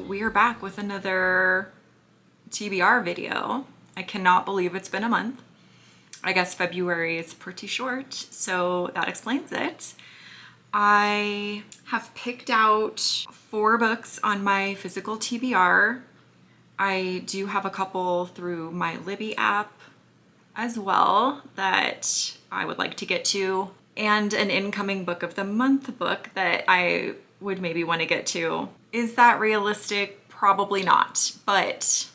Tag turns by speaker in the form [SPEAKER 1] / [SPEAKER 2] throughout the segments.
[SPEAKER 1] we are back with another TBR video. I cannot believe it's been a month. I guess February is pretty short, so that explains it. I have picked out 4 books on my physical TBR. I do have a couple through my Libby app as well that I would like to get to, and an incoming book of the month book that I would maybe want to get to. Is that realistic? Probably not, but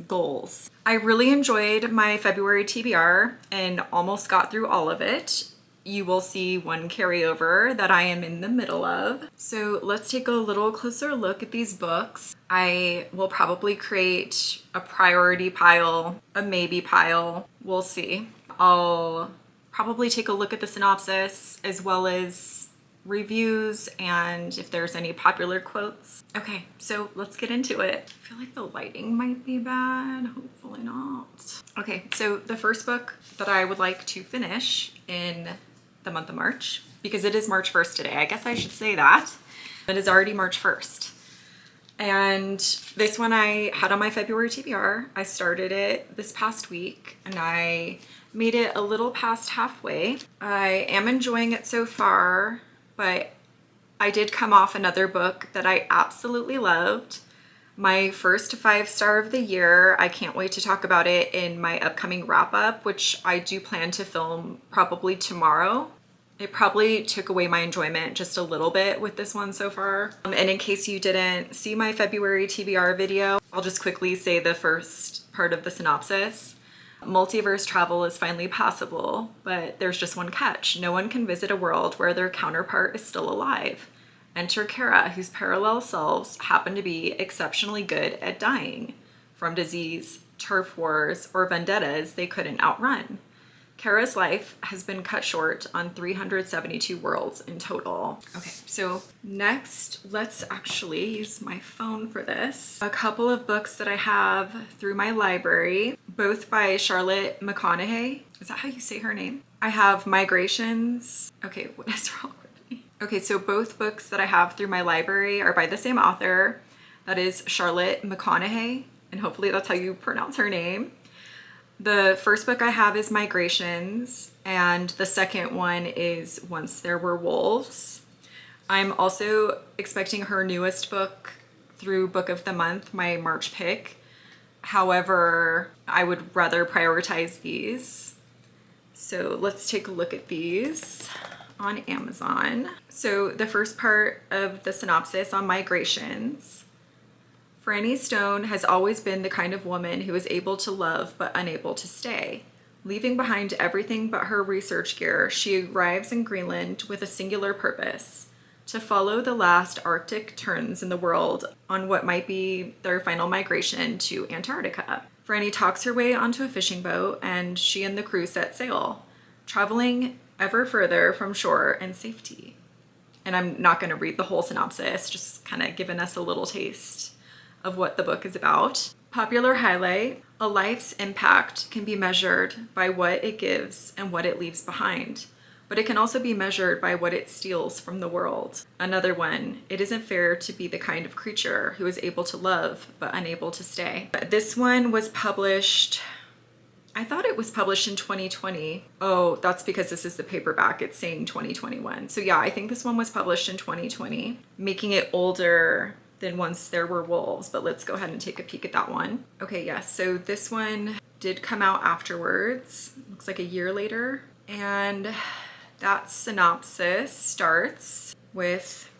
[SPEAKER 1] goals. I really enjoyed my February TBR and almost got through all of it. You will see one carryover that I am in the middle of. So let's take a little closer look at these books. I will probably create a priority pile, a maybe pile. We'll see. I'll probably take a look at the synopsis as well as reviews and if there's any popular quotes. Okay, so let's get into it. I feel like the lighting might be bad. Hopefully not. Okay, so the first book that I would like to finish in the month of March, because it is March 1st today. I guess I should say that. It is already March 1st. And this one I had on my February TBR. I started it this past week and I made it a little past halfway. I am enjoying it so far, but I did come off another book that I absolutely loved. My first 5-star of the year. I can't wait to talk about it in my upcoming wrap up, which I do plan to film probably tomorrow. It probably took away my enjoyment just a little bit with this one so far. And in case you didn't see my February TBR video, I'll just quickly say the first part of the synopsis. Multiverse travel is finally possible, but there's just one catch. No one can visit a world where their counterpart is still alive. Enter Kara, whose parallel selves happen to be exceptionally good at dying from disease, turf wars, or vendettas they couldn't outrun. Kara's life has been cut short on 372 worlds in total. Okay, so next, let's actually use my phone for this. A couple of books that I have through my library, both by Charlotte McConaughey. Is that how you say her name? I have Migrations. Okay, what is wrong with me? Okay, so both books that I have through my library are by the same author. That is Charlotte McConaughey, and hopefully that's how you pronounce her name. The first book I have is Migrations, and the second one is Once There Were Wolves. I'm also expecting her newest book through Book of the Month, my March pick. However, I would rather prioritize these. So let's take a look at these on Amazon. So the first part of the synopsis on Migrations. Franny Stone has always been the kind of woman who is able to love but unable to stay. Leaving behind everything but her research gear, she arrives in Greenland with a singular purpose: to follow the last Arctic terns in the world on what might be their final migration to Antarctica. Franny talks her way onto a fishing boat and she and the crew set sail, traveling ever further from shore and safety. And I'm not going to read the whole synopsis, just kind of giving us a little taste of what the book is about. Popular highlight: a life's impact can be measured by what it gives and what it leaves behind, but it can also be measured by what it steals from the world. Another one: it isn't fair to be the kind of creature who is able to love but unable to stay. This one was published, I thought it was published in 2020. Oh, that's because this is the paperback. It's saying 2021. So yeah, I think this one was published in 2020, making it older than Once There Were Wolves, but let's go ahead and take a peek at that one. Okay, yes, so this one did come out afterwards. Looks like a year later. And that synopsis starts with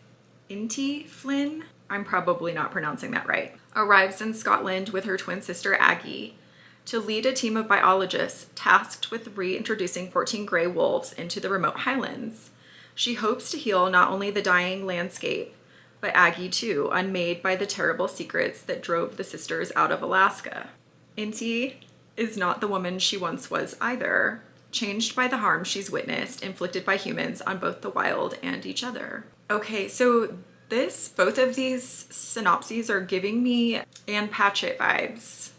[SPEAKER 1] Inti Flynn, I'm probably not pronouncing that right, arrives in Scotland with her twin sister Aggie to lead a team of biologists tasked with reintroducing 14 gray wolves into the remote highlands. She hopes to heal not only the dying landscape, but Aggie too, unmade by the terrible secrets that drove the sisters out of Alaska. Inti is not the woman she once was either, changed by the harm she's witnessed inflicted by humans on both the wild and each other. Okay, so both of these synopses are giving me Anne Patchett vibes.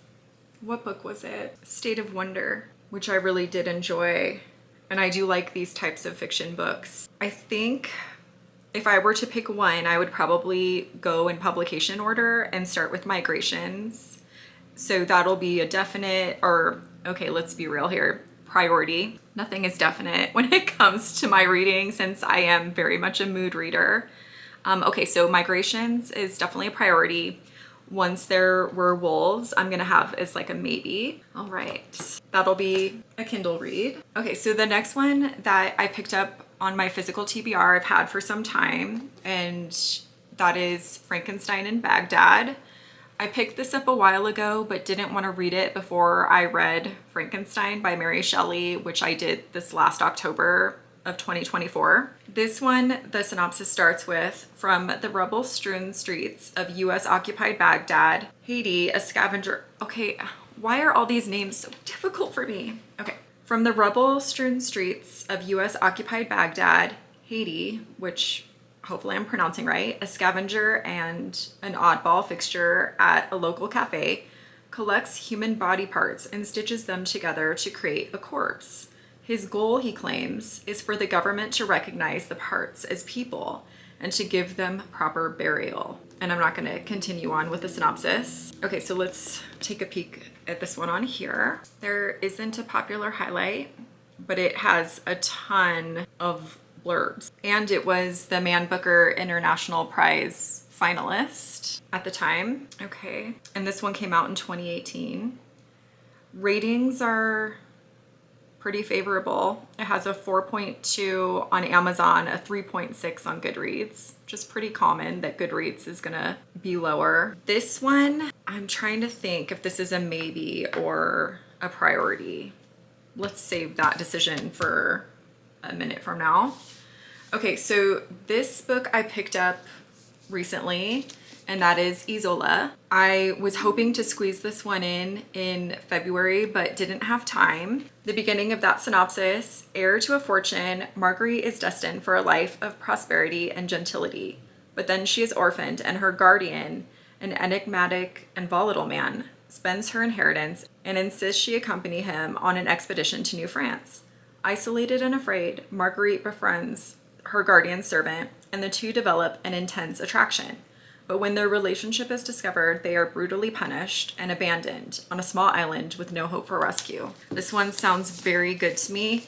[SPEAKER 1] What book was it? State of Wonder, which I really did enjoy. And I do like these types of fiction books. I think if I were to pick one, I would probably go in publication order and start with Migrations. So that'll be a definite, or okay, let's be real here, priority. Nothing is definite when it comes to my reading since I am very much a mood reader. Okay, so Migrations is definitely a priority. Once There Were Wolves, I'm gonna have as like a maybe. All right, that'll be a Kindle read. Okay, so the next one that I picked up on my physical TBR I've had for some time, and that is Frankenstein in Baghdad. I picked this up a while ago, but didn't want to read it before I read Frankenstein by Mary Shelley, which I did this last October of 2024. This one, the synopsis starts with, from the rubble-strewn streets of US occupied Baghdad, Haiti, a scavenger. Okay, why are all these names so difficult for me? Okay. From the rubble-strewn streets of US occupied Baghdad, Haiti, which hopefully I'm pronouncing right, a scavenger and an oddball fixture at a local cafe collects human body parts and stitches them together to create a corpse. His goal, he claims, is for the government to recognize the parts as people and to give them proper burial. And I'm not going to continue on with the synopsis. Okay, so let's take a peek at this one on here. There isn't a popular highlight, but it has a ton of blurbs. And it was the Man Booker International Prize finalist at the time. Okay, and this one came out in 2018. Ratings are pretty favorable. It has a 4.2 on Amazon, a 3.6 on Goodreads, which is pretty common that Goodreads is gonna be lower. This one, I'm trying to think if this is a maybe or a priority. Let's save that decision for a minute from now. Okay, so this book I picked up recently, and that is Isola. I was hoping to squeeze this one in February, but didn't have time. The beginning of that synopsis: heir to a fortune, Marguerite is destined for a life of prosperity and gentility. But then she is orphaned, and her guardian, an enigmatic and volatile man, spends her inheritance and insists she accompany him on an expedition to New France. Isolated and afraid, Marguerite befriends her guardian servant, and the two develop an intense attraction. But when their relationship is discovered, they are brutally punished and abandoned on a small island with no hope for rescue. This one sounds very good to me.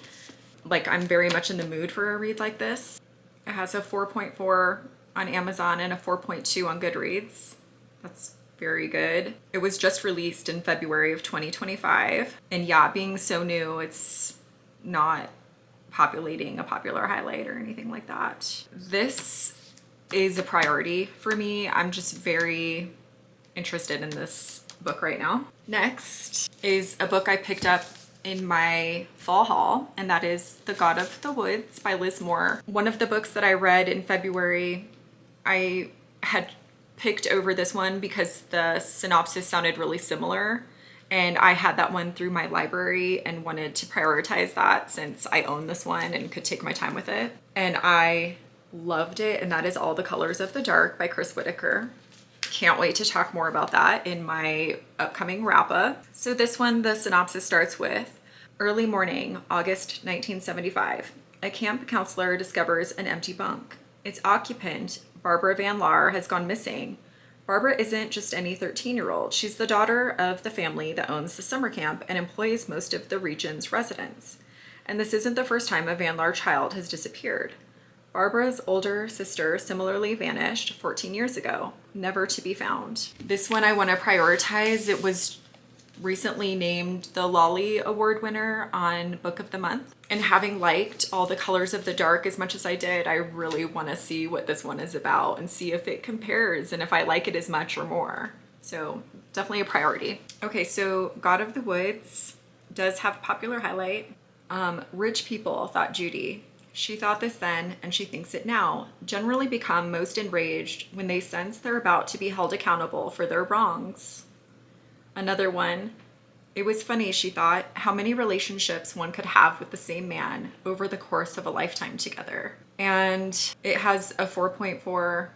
[SPEAKER 1] Like, I'm very much in the mood for a read like this. It has a 4.4 on Amazon and a 4.2 on Goodreads. That's very good. It was just released in February of 2025. And yeah, being so new, it's not populating a popular highlight or anything like that. This is a priority for me. I'm just very interested in this book right now. Next is a book I picked up in my fall haul, and that is The God of the Woods by Liz Moore. One of the books that I read in February, I had picked over this one because the synopsis sounded really similar, and I had that one through my library and wanted to prioritize that since I own this one and could take my time with it. And I loved it, and that is All the Colors of the Dark by Chris Whitaker. Can't wait to talk more about that in my upcoming wrap-up. So this one, the synopsis starts with, early morning, August 1975. A camp counselor discovers an empty bunk. Its occupant, Barbara Van Laar, has gone missing. Barbara isn't just any 13-year-old. She's the daughter of the family that owns the summer camp and employs most of the region's residents. And this isn't the first time a Van Laar child has disappeared. Barbara's older sister similarly vanished 14 years ago, never to be found. This one I want to prioritize. It was recently named the Lolly Award winner on Book of the Month. And having liked All the Colors of the Dark as much as I did, I really want to see what this one is about and see if it compares and if I like it as much or more. So definitely a priority. Okay, so God of the Woods does have a popular highlight. Rich people, thought Judy. She thought this then, and she thinks it now, generally become most enraged when they sense they're about to be held accountable for their wrongs. Another one, it was funny, she thought, how many relationships one could have with the same man over the course of a lifetime together. And it has a 4.4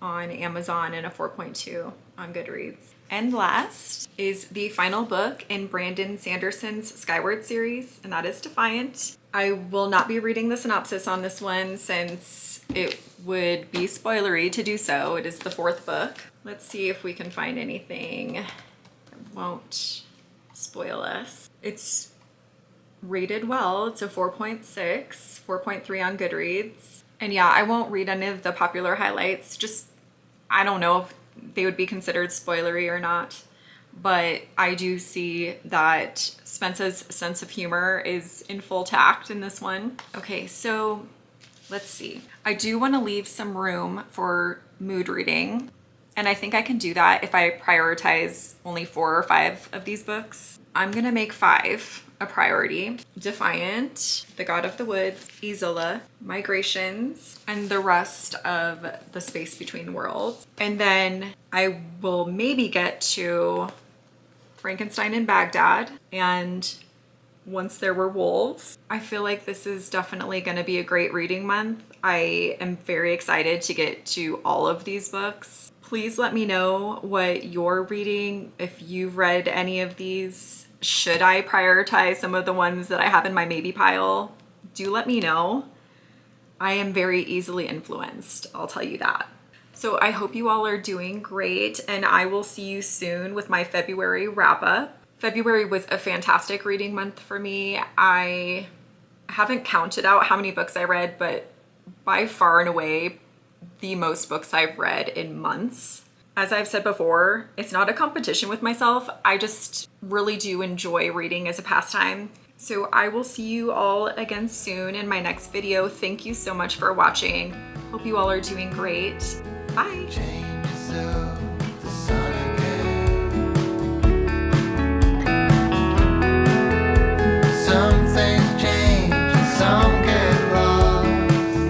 [SPEAKER 1] on Amazon and a 4.2 on Goodreads. And last is the final book in Brandon Sanderson's Skyward series, and that is Defiant. I will not be reading the synopsis on this one since it would be spoilery to do so. It is the 4th book. Let's see if we can find anything that won't spoil us. It's rated well. It's a 4.6, 4.3 on Goodreads. And yeah, I won't read any of the popular highlights. Just, I don't know if they would be considered spoilery or not. But I do see that Spence's sense of humor is in full tact in this one. Okay, so let's see. I do want to leave some room for mood reading. And I think I can do that if I prioritize only 4 or 5 of these books. I'm gonna make 5 a priority. Defiant, The God of the Woods, Isola, Migrations, and the rest of The Space Between Worlds. And then I will maybe get to Frankenstein in Baghdad and Once There Were Wolves. I feel like this is definitely going to be a great reading month. I am very excited to get to all of these books. Please let me know what you're reading, if you've read any of these. Should I prioritize some of the ones that I have in my maybe pile? Do let me know. I am very easily influenced, I'll tell you that. So I hope you all are doing great, and I will see you soon with my February wrap up. February was a fantastic reading month for me. I haven't counted out how many books I read, but by far and away, the most books I've read in months. As I've said before, it's not a competition with myself. I just really do enjoy reading as a pastime. So I will see you all again soon in my next video. Thank you so much for watching. Hope you all are doing great. Bye.